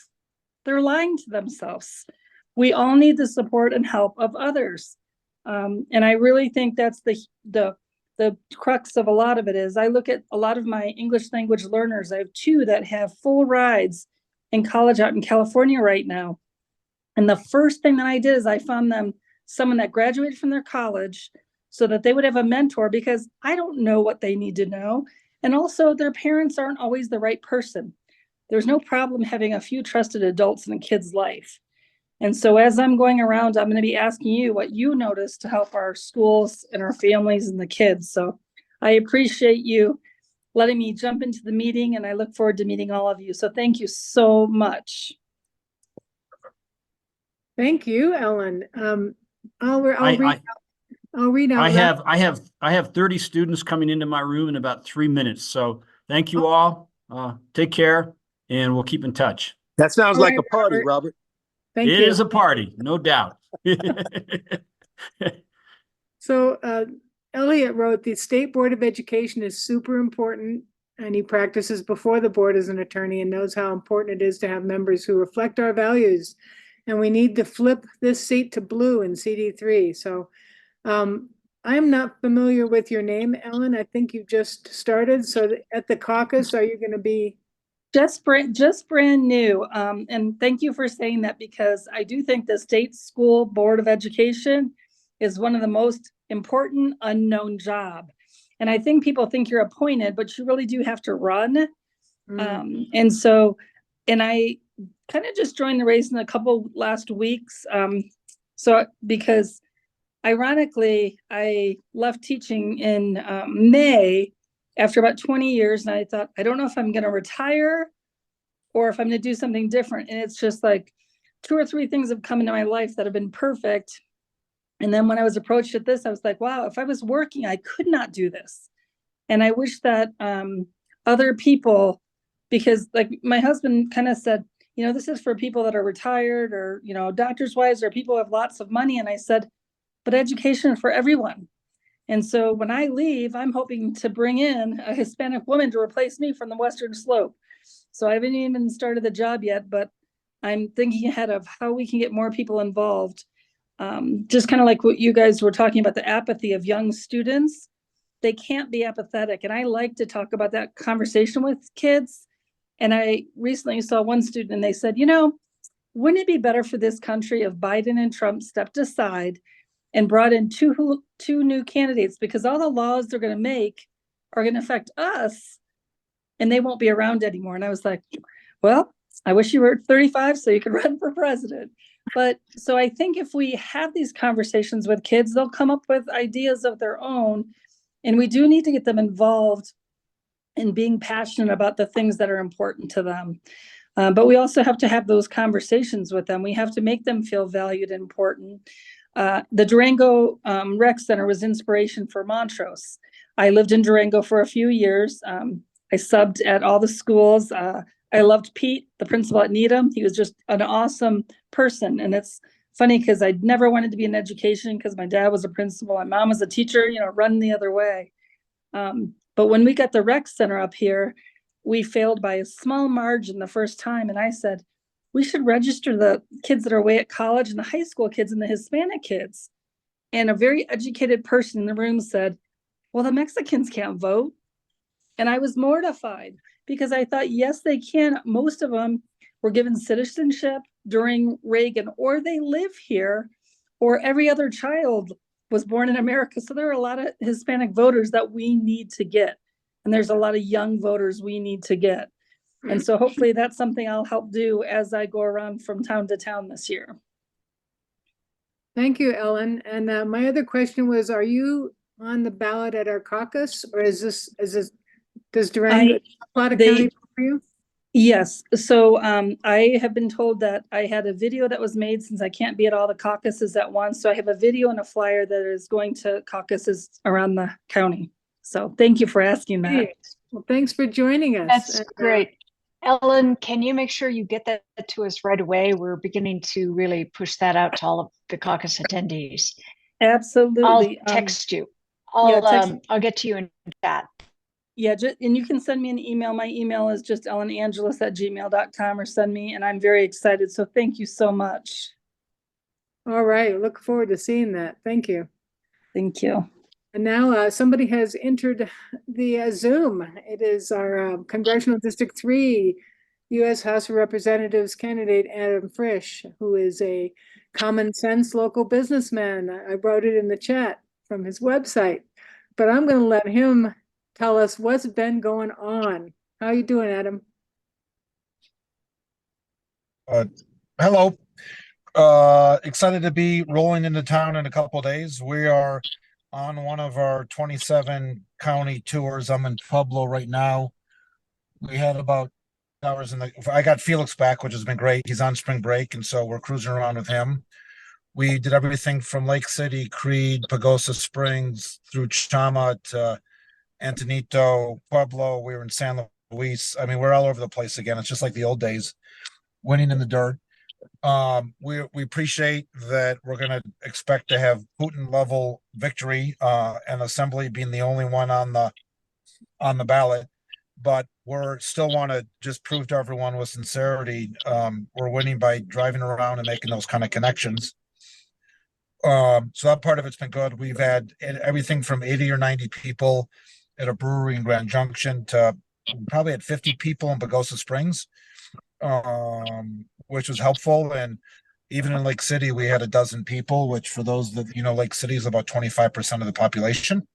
they're lying to themselves. We all need the support and help of others. And I really think that's the crux of a lot of it. Is I look at a lot of my English language learners. I have 2 that have full rides in college out in California right now. And the first thing that I did is I found them someone that graduated from their college, so that they would have a mentor, because I don't know what they need to know. And also, their parents aren't always the right person. There's no problem having a few trusted adults in a kid's life. And so as I'm going around, I'm going to be asking you what you notice to help our schools and our families and the kids. So I appreciate you letting me jump into the meeting, and I look forward to meeting all of you. So thank you so much. Thank you, Ellen. I'll read out. I have 30 students coming into my room in about 3 minutes. So thank you all. Take care, and we'll keep in touch. That sounds All like right, a party, Robert. Robert. Thank It you. is a party, no doubt. So Elliot wrote, the State Board of Education is super important, and he practices before the board as an attorney and knows how important it is to have members who reflect our values. And we need to flip this seat to blue in CD3. So I'm not familiar with your name, Ellen. I think you just started. So at the caucus, are you going to be? Just brand new. And thank you for saying that, because I do think the State School Board of Education is one of the most important unknown job. And I think people think you're appointed, but you really do have to run. And I kind of just joined the race in a couple last weeks. So because ironically, I left teaching in May after about 20 years. And I thought, I don't know if I'm going to retire or if I'm going to do something different. And it's just like 2 or 3 things have come into my life that have been perfect. And then when I was approached at this, I was like, wow, if I was working, I could not do this. And I wish that other people, because like my husband kind of said, you know, this is for people that are retired or, you know, doctors' wives or people who have lots of money. And I said, but education for everyone. And so when I leave, I'm hoping to bring in a Hispanic woman to replace me from the Western Slope. So I haven't even started the job yet, but I'm thinking ahead of how we can get more people involved. Just kind of like what you guys were talking about, the apathy of young students. They can't be apathetic. And I like to talk about that conversation with kids. And I recently saw one student and they said, you know, wouldn't it be better for this country if Biden and Trump stepped aside and brought in two new candidates, because all the laws they're going to make are going to affect us and they won't be around anymore. And I was like, well, I wish you were 35 so you could run for president. But so I think if we have these conversations with kids, they'll come up with ideas of their own. And we do need to get them involved in being passionate about the things that are important to them. But we also have to have those conversations with them. We have to make them feel valued and important. The Durango Rec Center was inspiration for Montrose. I lived in Durango for a few years. I subbed at all the schools. I loved Pete, the principal at Needham. He was just an awesome person. And it's funny because I never wanted to be in education because my dad was a principal. My mom was a teacher, you know, run the other way. But when we got the rec center up here, we failed by a small margin the first time. And I said, we should register the kids that are away at college and the high school kids and the Hispanic kids. And a very educated person in the room said, well, the Mexicans can't vote. And I was mortified because I thought, yes, they can. Most of them were given citizenship during Reagan, or they live here, or every other child was born in America. So there are a lot of Hispanic voters that we need to get. And there's a lot of young voters we need to get. And so hopefully that's something I'll help do as I go around from town to town this year. Thank you, Ellen. And my other question was, are you on the ballot at our caucus, or does Durango, Plata County for you? Yes. So I have been told that I had a video that was made, since I can't be at all the caucuses at once. So I have a video and a flyer that is going to caucuses around the county. So thank you for asking that. Great. Well, thanks for joining us. That's great. Ellen, can you make sure you get that to us right away? We're beginning to really push that out to all of the caucus attendees. Absolutely. I'll text you. I'll get to you in chat. Yeah, and you can send me an email. My email is just ellenangelis@gmail.com, or send me, and I'm very excited. So thank you so much. All right. Look forward to seeing that. Thank you. Thank you. And now somebody has entered the Zoom. It is our Congressional District 3 U.S. House of Representatives candidate, Adam Frisch, who is a common sense local businessman. I wrote it in the chat from his website, but I'm going to let him tell us what's been going on. How you doing, Adam? Hello. Excited to be rolling into town in a couple of days. We are on one of our 27 county tours. I'm in Pueblo right now. We had about hours I got Felix back, which has been great. He's on spring break, and so we're cruising around with him. We did everything from Lake City, Creed, Pagosa Springs, through Chama to Antonito, Pueblo. We were in San Luis. I mean, we're all over the place again. It's just like the old days, winning in the dirt. We appreciate that we're going to expect to have Putin level victory, and Assembly being the only one on the ballot, but we're still want to just prove to everyone with sincerity, we're winning by driving around and making those kind of connections. So that part of it's been good. We've had everything from 80 or 90 people at a brewery in Grand Junction to probably had 50 people in Pagosa Springs, which was helpful. And even in Lake City, we had a dozen people, which for those that, Lake City is about 25% of the population.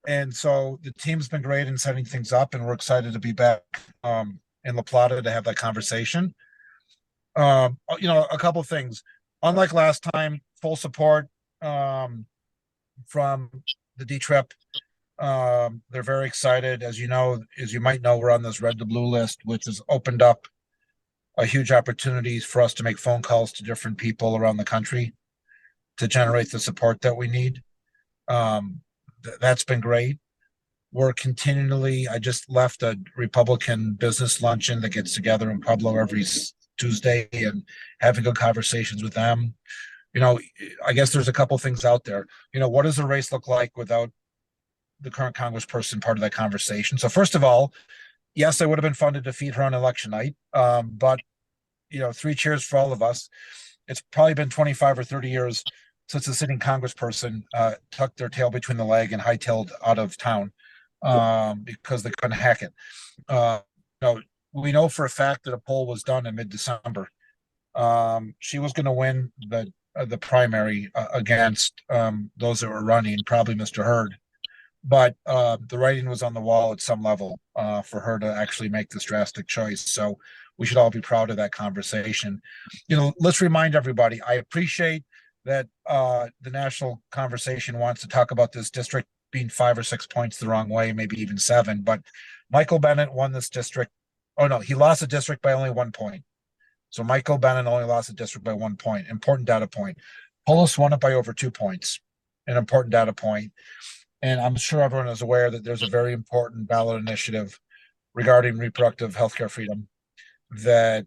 And so the team's been great in setting things up, and we're excited to be back in La Plata to have that conversation. A couple of things. Unlike last time, full support from the D trip. They're very excited. As you might know, we're on this red to blue list, which has opened up a huge opportunities for us to make phone calls to different people around the country to generate the support that we need. That's been great. We're continually, I just left a Republican business luncheon that gets together in Pueblo every Tuesday and having good conversations with them. I guess there's a couple things out there. What does the race look like without the current congressperson part of that conversation? So first of all, yes, it would have been fun to defeat her on election night. But 3 cheers for all of us. It's probably been 25 or 30 years since a sitting congressperson tucked their tail between the leg and hightailed out of town because they couldn't hack it. We know for a fact that a poll was done in mid-December. She was going to win the primary against those that were running, probably Mr. Hurd. But the writing was on the wall at some level for her to actually make this drastic choice. So we should all be proud of that conversation. Let's remind everybody, I appreciate that the national conversation wants to talk about this district being 5 or 6 points the wrong way, maybe even 7. But Michael Bennett won this district. Oh, no, he lost the district by only 1 point. So Michael Bennett only lost the district by 1 point. Important data point. Polis won it by over 2 points. An important data point. And I'm sure everyone is aware that there's a very important ballot initiative regarding reproductive healthcare freedom that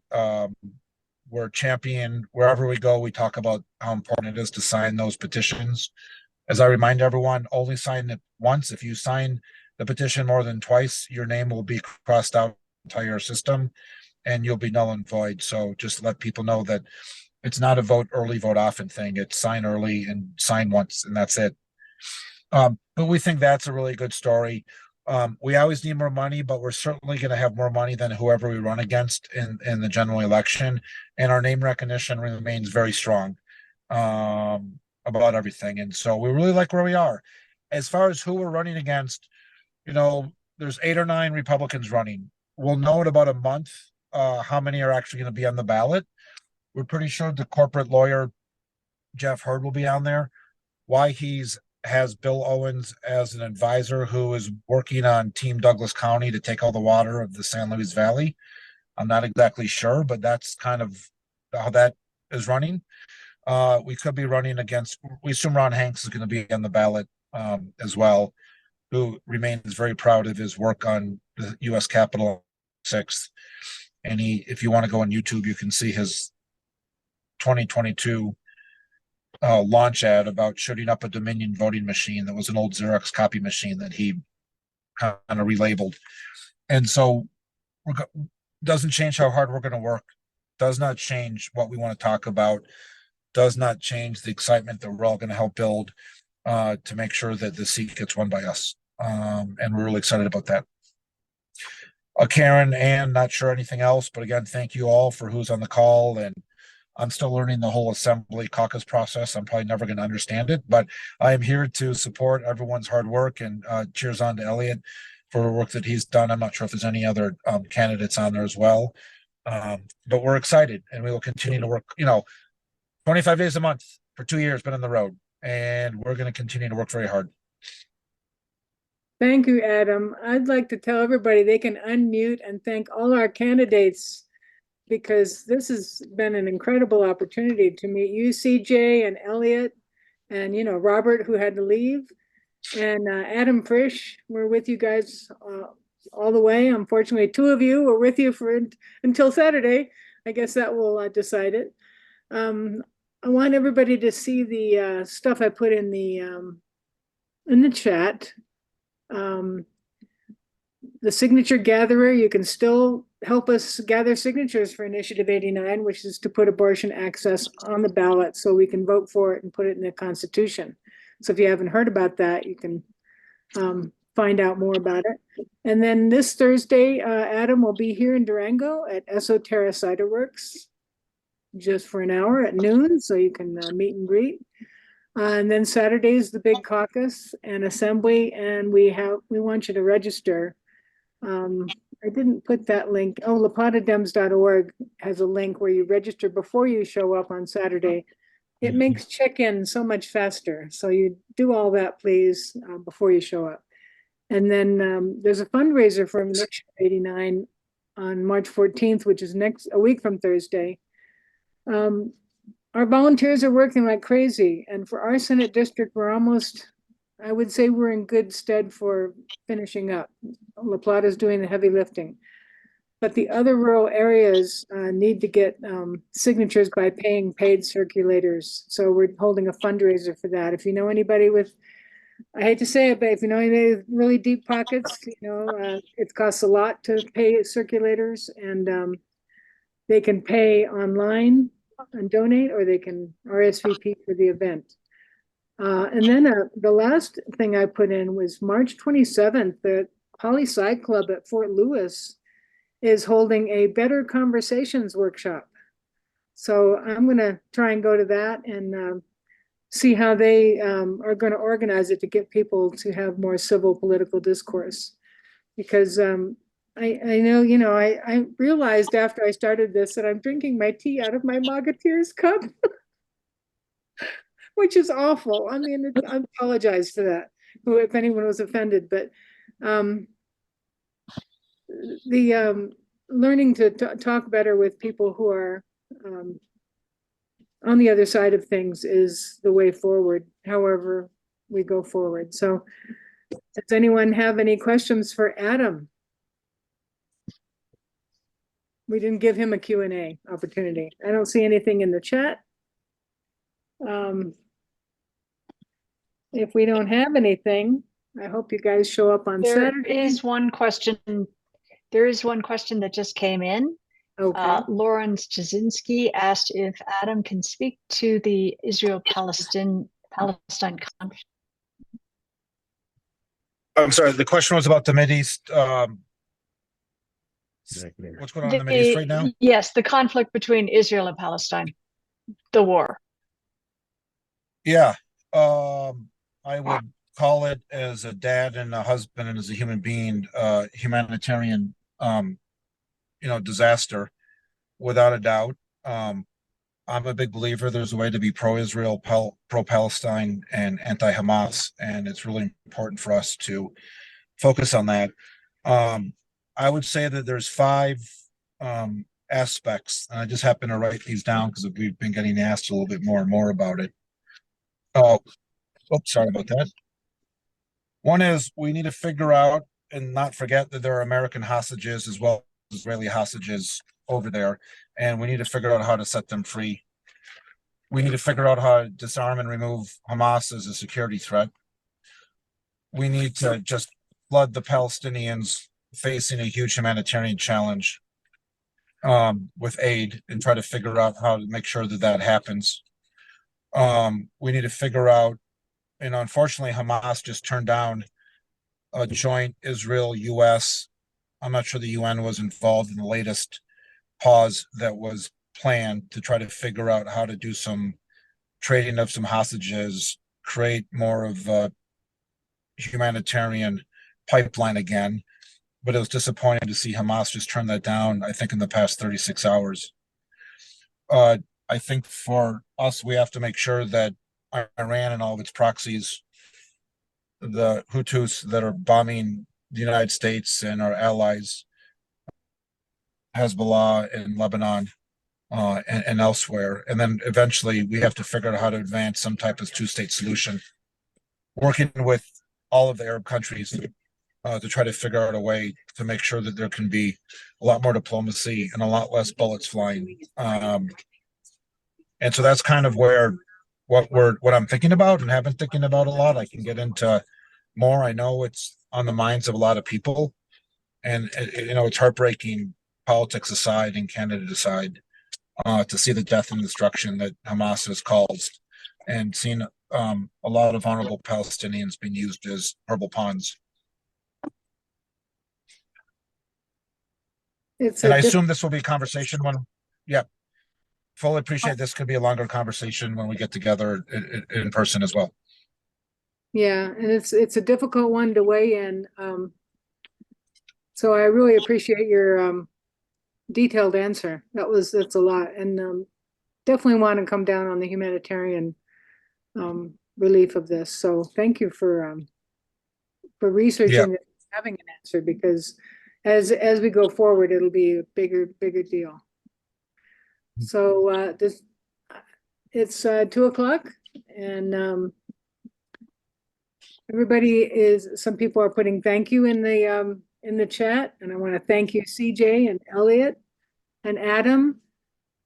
we're championing. Wherever we go, we talk about how important it is to sign those petitions. As I remind everyone, only sign it once. If you sign the petition more than twice, your name will be crossed out entire system and you'll be null and void. So just let people know that it's not a vote early, vote often thing. It's sign early and sign once, and that's it. But we think that's a really good story. We always need more money, but we're certainly going to have more money than whoever we run against in the general election. And our name recognition remains very strong about everything. And so we really like where we are. As far as who we're running against, there's 8 or 9 Republicans running. We'll know in about a month how many are actually going to be on the ballot. We're pretty sure the corporate lawyer, Jeff Hurd, will be on there. Why has Bill Owens as an advisor who is working on Team Douglas County to take all the water of the San Luis Valley. I'm not exactly sure, but that's kind of how that is running. We could be running against, we assume Ron Hanks is going to be on the ballot as well, who remains very proud of his work on the U.S. Capitol 6th. And if you want to go on YouTube, you can see his 2022 launch ad about shooting up a Dominion voting machine that was an old Xerox copy machine that he kind of relabeled. And so doesn't change how hard we're going to work, does not change what we want to talk about, does not change the excitement that we're all going to help build to make sure that the seat gets won by us. And we're really excited about that. Karen, Ann, not sure anything else, but again, thank you all for who's on the call. And I'm still learning the whole assembly caucus process. I'm probably never going to understand it, but I am here to support everyone's hard work, and cheers on to Elliot for the work that he's done. I'm not sure if there's any other candidates on there as well. But we're excited and we will continue to work, 25 days a month for 2 years, been on the road, and we're going to continue to work very hard. Thank you, Adam. I'd like to tell everybody they can unmute and thank all our candidates, because this has been an incredible opportunity to meet you, CJ and Elliot, and Robert, who had to leave, and Adam Frisch. We're with you guys all the way. Unfortunately, 2 of you were with you until Saturday. I guess that will decide it. I want everybody to see the stuff I put in the chat. The signature gatherer, you can still help us gather signatures for Initiative 89, which is to put abortion access on the ballot so we can vote for it and put it in the Constitution. So if you haven't heard about that, you can find out more about it. And then this Thursday, Adam will be here in Durango at Esoterra Cider Works just for an hour at noon, so you can meet and greet. And then Saturday is the big caucus and assembly, and we want you to register. I didn't put that link. Oh, lapatadems.org has a link where you register before you show up on Saturday. It makes check-in so much faster. So you do all that, please, before you show up. And then there's a fundraiser for Initiative 89 on March 14th, which is a week from Thursday. Our volunteers are working like crazy. And for our Senate district, I would say we're in good stead for finishing up. La Plata is doing the heavy lifting. But the other rural areas need to get signatures by paying paid circulators. So we're holding a fundraiser for that. If you know anybody I hate to say it, but if you know anybody with really deep pockets, it costs a lot to pay circulators, and they can pay online and donate, or they can RSVP for the event. And then the last thing I put in was March 27th, the Poli-Sci Club at Fort Lewis is holding a Better Conversations workshop. So I'm going to try and go to that and see how they are going to organize it to get people to have more civil political discourse. Because I know, I realized after I started this that I'm drinking my tea out of my Magateers cup, which is awful. I mean, I apologize for that, if anyone was offended, but the learning to talk better with people who are on the other side of things is the way forward, however we go forward. So does anyone have any questions for Adam? We didn't give him a Q&A opportunity. I don't see anything in the chat. If we don't have anything, I hope you guys show up on Saturday. There is one question that just came in. Okay. Lawrence Jasinski asked if Adam can speak to the Israel-Palestine conflict. I'm sorry, the question was about the Mideast. What's going on in the Mideast right now? Yes, the conflict between Israel and Palestine, the war. Yeah, I would call it, as a dad and a husband and as a human being, humanitarian, disaster, without a doubt. I'm a big believer there's a way to be pro-Israel, pro-Palestine, and anti-Hamas, and it's really important for us to focus on that. I would say that there's 5 aspects, and I just happen to write these down because we've been getting asked a little bit more and more about it. Oops, sorry about that. One is we need to figure out and not forget that there are American hostages as well as Israeli hostages over there, and we need to figure out how to set them free. We need to figure out how to disarm and remove Hamas as a security threat. We need to just flood the Palestinians facing a huge humanitarian challenge with aid and try to figure out how to make sure that that happens. We need to figure out, and unfortunately, Hamas just turned down a joint Israel-US. I'm not sure the UN was involved in the latest pause that was planned to try to figure out how to do some trading of some hostages, create more of a humanitarian pipeline again. but it was disappointing to see Hamas just turn that down, I think, in the past 36 hours. I think for us, we have to make sure that Iran and all of its proxies, the Hutus that are bombing the United States and our allies, Hezbollah in Lebanon, and elsewhere. And then eventually we have to figure out how to advance some type of two-state solution, working with all of the Arab countries to try to figure out a way to make sure that there can be a lot more diplomacy and a lot less bullets flying. And so that's kind of where what I'm thinking about and have been thinking about a lot. I can get into more. I know it's on the minds of a lot of people, and it's heartbreaking, politics aside and Canada aside, to see the death and destruction that Hamas has caused, and seeing a lot of vulnerable Palestinians being used as horrible pawns. And I assume this will be a conversation when, yeah, fully appreciate this could be a longer conversation when we get together in person as well. Yeah, and it's a difficult one to weigh in. So I really appreciate your detailed answer. That's a lot, and definitely want to come down on the humanitarian relief of this. So thank you for researching it, having an answer, because as we go forward, it'll be a bigger deal. So it's 2:00, and some people are putting thank you in the chat, and I want to thank you, CJ and Elliot and Adam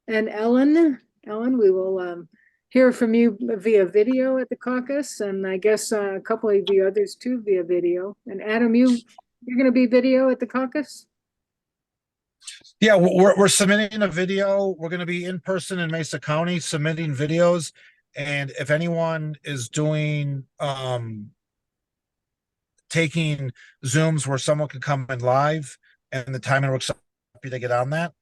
and Ellen. Ellen, we will hear from you via video at the caucus, and I guess a couple of you others too via video. And Adam, you're going to be video at the caucus? Yeah, we're submitting a video. We're going to be in person in Mesa County submitting videos, and if anyone is doing taking Zooms where someone could come in live and the timing works out, happy to get on that.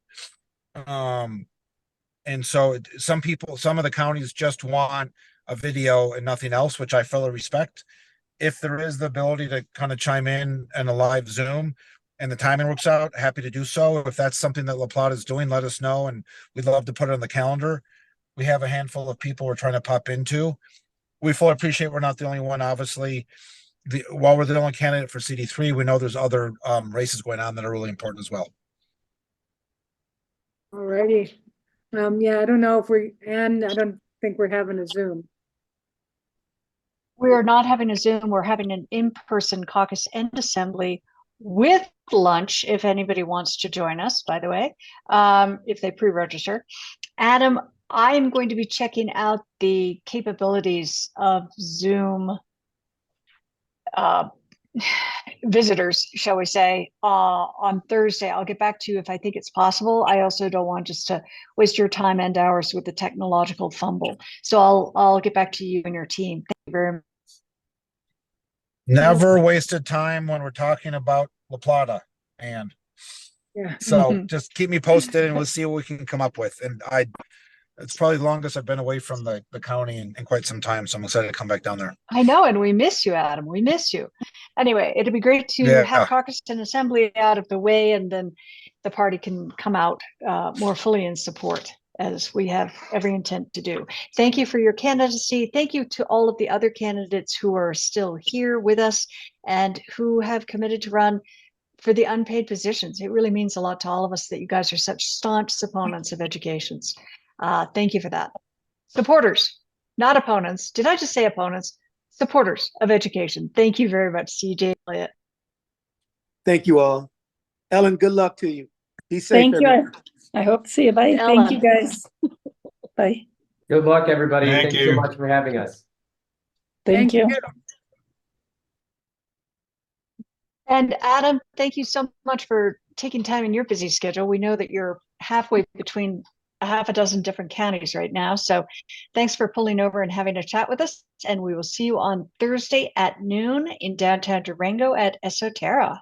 And so some of the counties just want a video and nothing else, which I fully respect. If there is the ability to kind of chime in a live Zoom and the timing works out, happy to do so. If that's something that La Plata is doing, let us know, and we'd love to put it on the calendar. We have a handful of people we're trying to pop into. We fully appreciate we're not the only one, obviously. While we're the only candidate for CD3, we know there's other races going on that are really important as well. All righty. Yeah, I don't know if I don't think we're having a Zoom. We are not having a Zoom. We're having an in-person caucus and assembly with lunch, if anybody wants to join us, by the way, if they pre-register. Adam, I'm going to be checking out the capabilities of Zoom visitors, shall we say, on Thursday. I'll get back to you if I think it's possible. I also don't want just to waste your time and ours with the technological fumble. So I'll get back to you and your team. Thank you very much. Never wasted time when we're talking about La Plata, and so just keep me posted and we'll see what we can come up with. And it's probably the longest I've been away from the county in quite some time, so I'm excited to come back down there. I know, and we miss you, Adam. We miss you. Anyway, it'd be great to have caucus and assembly out of the way, and then the party can come out more fully in support, as we have every intent to do. Thank you for your candidacy. Thank you to all of the other candidates who are still here with us and who have committed to run for the unpaid positions. It really means a lot to all of us that you guys are such staunch opponents of education. Thank you for that. Supporters, not opponents. Did I just say opponents? Supporters of education. Thank you very much, CJ Elliott. Thank you all. Ellen, good luck to you. Be safe. Thank you. I hope to see you. Bye. Ellen. Thank you, guys. Bye. Good luck, everybody. Thank Thank you so much for having us. Thank you. And Adam, thank you so much for taking time in your busy schedule. We know that you're halfway between a half a dozen different counties right now. So thanks for pulling over and having a chat with us. And we will see you on Thursday at noon in downtown Durango at Esoterra.